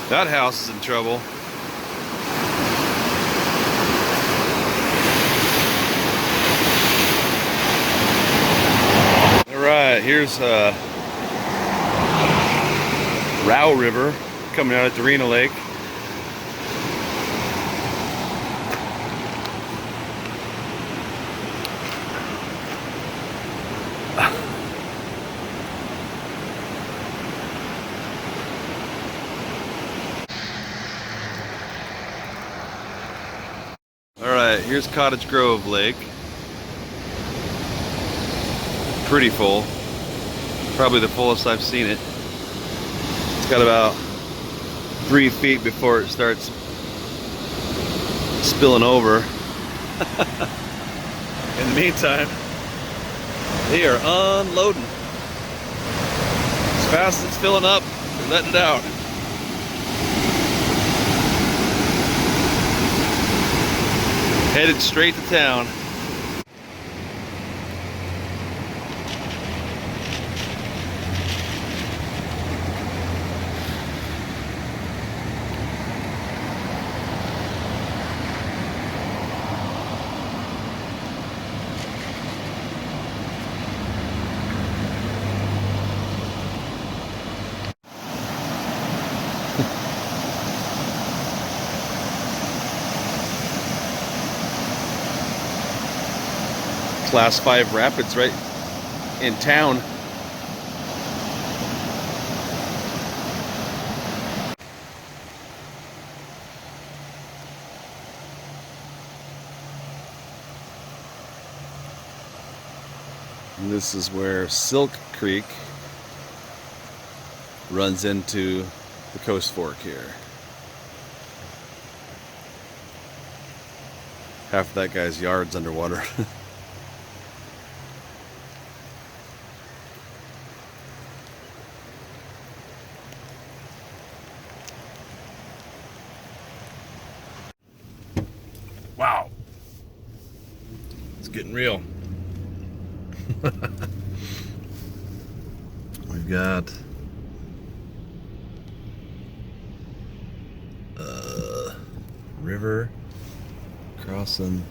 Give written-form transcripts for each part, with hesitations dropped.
That house is in trouble. Alright, here's Row River coming out at Dorena Lake. Alright, here's Cottage Grove Lake. Pretty full. Probably the fullest I've seen it. It's got about 3 feet before it starts spilling over. In the meantime, they are unloading. As fast as it's filling up, they're letting it out. Headed straight to town. Class 5 rapids right in town. And this is where Silk Creek runs into the Coast Fork here. Half of that guy's yard's underwater. Wow, it's getting real. We've got river crossing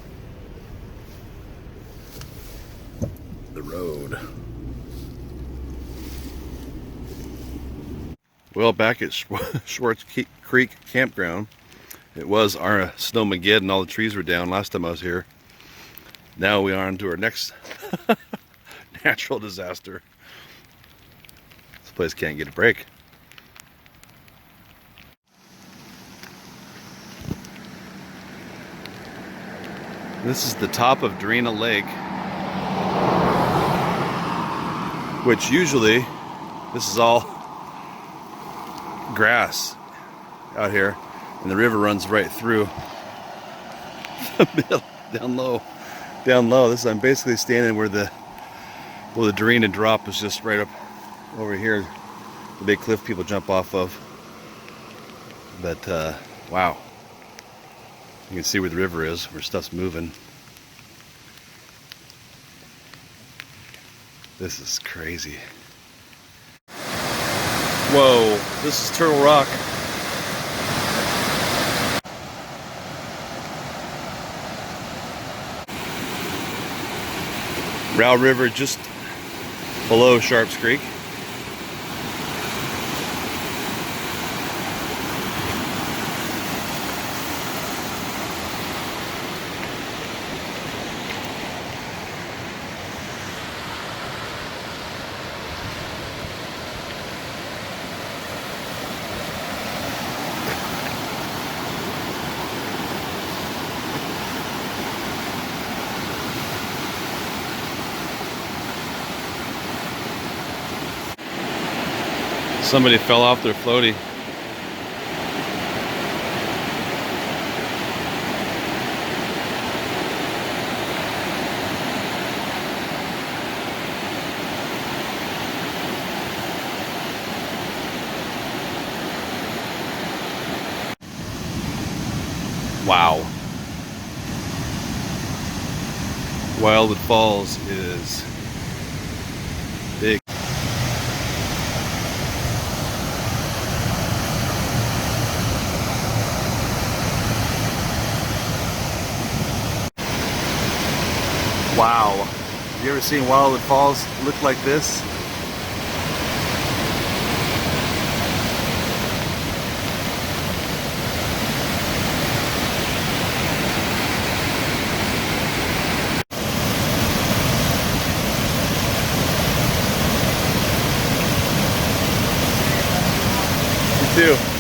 the road. Well, back at Schwartz Creek Campground, it was our snowmageddon. All the trees were down last time I was here. Now we are on to our next natural disaster. This place can't get a break. This is the top of Dorena Lake, which usually this is all grass out here. And the river runs right through the middle, down low. This I'm basically standing where the Dorena drop is just right up over here, the big cliff people jump off of. But wow, you can see where the river is, where stuff's moving. This is crazy. Whoa, this is Turtle Rock. Row River just below Sharps Creek. Somebody fell off their floaty. Wow. Wildwood Falls is big. Wow. Have you ever seen Wildwood Falls look like this? You too.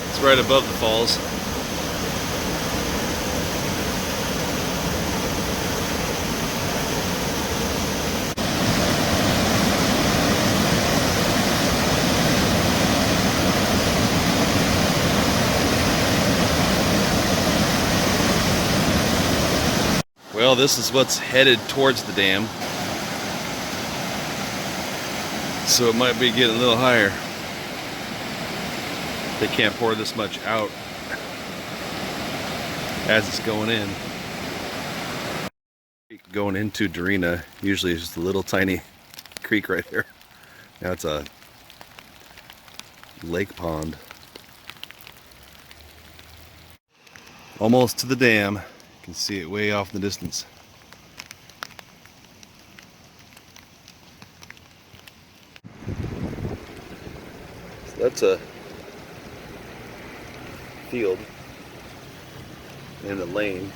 It's right above the falls. Well, this is what's headed towards the dam. So it might be getting a little higher. They can't pour this much out as it's going in. Going into Dorena, usually it's just a little tiny creek right here. Now it's a lake pond. Almost to the dam. You can see it way off in the distance. So that's a field and a lane.